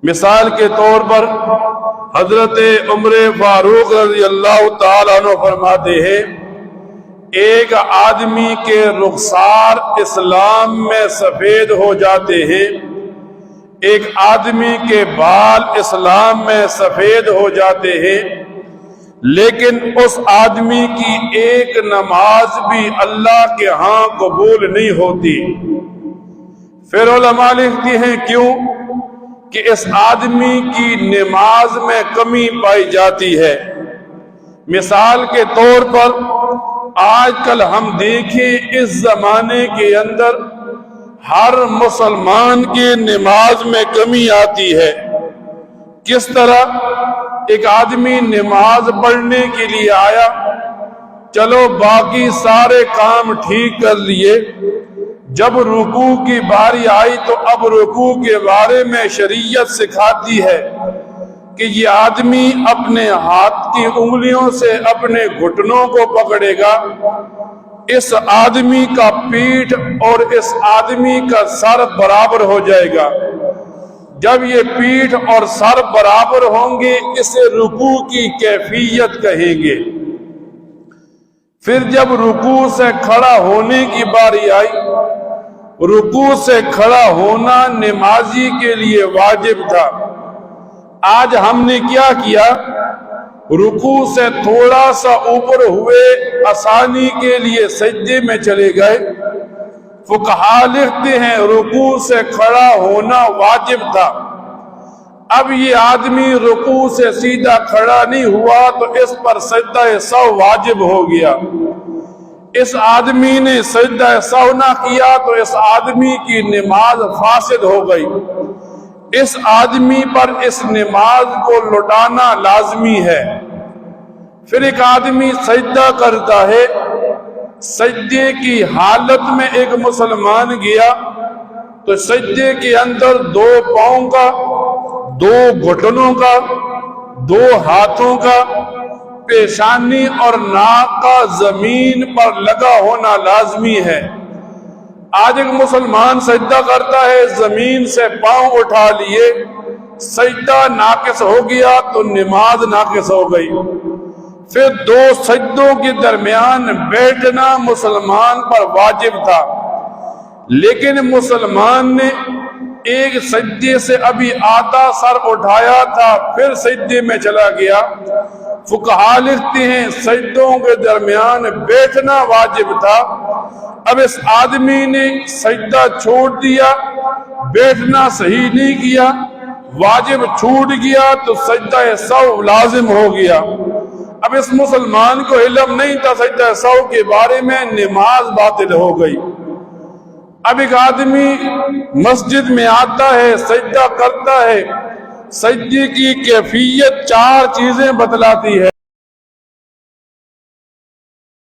مثال کے طور پر حضرت عمر فاروق رضی اللہ تعالیٰ عنہ فرماتے ہیں ایک آدمی کے رخسار اسلام میں سفید ہو جاتے ہیں، ایک آدمی کے بال اسلام میں سفید ہو جاتے ہیں، لیکن اس آدمی کی ایک نماز بھی اللہ کے ہاں قبول نہیں ہوتی۔ پھر علماء لکھتے ہیں کیوں؟ کہ اس آدمی کی نماز میں کمی پائی جاتی ہے۔ مثال کے طور پر آج کل ہم دیکھیں اس زمانے کے اندر ہر مسلمان کی نماز میں کمی آتی ہے۔ کس طرح؟ ایک آدمی نماز پڑھنے کے لیے آیا، چلو باقی سارے کام ٹھیک کر لیے، جب رکوع کی باری آئی تو اب رکوع کے بارے میں شریعت سکھاتی ہے کہ یہ آدمی اپنے ہاتھ کی انگلیوں سے اپنے گھٹنوں کو پکڑے گا، اس آدمی کا پیٹھ اور اس آدمی کا سر برابر ہو جائے گا۔ جب یہ پیٹھ اور سر برابر ہوں گے اسے رکوع کی کیفیت کہیں گے۔ پھر جب رکوع سے کھڑا ہونے کی باری آئی، رکوع سے کھڑا ہونا نمازی کے لیے واجب تھا، آج ہم نے کیا کیا؟ رکوع سے تھوڑا سا اوپر ہوئے، آسانی کے لیے سجدے میں چلے گئے۔ فقہا لکھتے ہیں رکوع سے کھڑا ہونا واجب تھا، اب یہ آدمی رکوع سے سیدھا کھڑا نہیں ہوا تو اس پر سجدہ سہو واجب ہو گیا۔ اس آدمی نے سجدہ سہو نہ کیا تو اس آدمی کی نماز فاسد ہو گئی، اس آدمی پر اس نماز کو لوٹانا لازمی ہے۔ پھر ایک آدمی سجدہ کرتا ہے، سجدے کی حالت میں ایک مسلمان گیا تو سجدے کے اندر 2 پاؤں کا، 2 گھٹنوں کا، 2 ہاتھوں کا، پیشانی اور ناک کا زمین پر لگا ہونا لازمی ہے۔ آج ایک مسلمان سجدہ کرتا ہے، زمین سے پاؤں اٹھا لیے، سجدہ ناقص ہو گیا تو نماز ناقص ہو گئی۔ پھر 2 سجدوں کے درمیان بیٹھنا مسلمان پر واجب تھا، لیکن مسلمان نے ایک سجدے سے ابھی آدھا سر اٹھایا تھا پھر سجدے میں چلا گیا۔ فقہا لکھتے ہیں سجدوں کے درمیان بیٹھنا واجب تھا، اب اس آدمی نے سجدہ چھوڑ دیا، بیٹھنا صحیح نہیں کیا، واجب چھوٹ گیا تو سجدہ سہو لازم ہو گیا۔ اب اس مسلمان کو علم نہیں تھا سجدہ سہو کے بارے میں، نماز باطل ہو گئی۔ اب ایک آدمی مسجد میں آتا ہے، سجدہ کرتا ہے، سجدے کی کیفیت 4 چیزیں بتلاتی ہے۔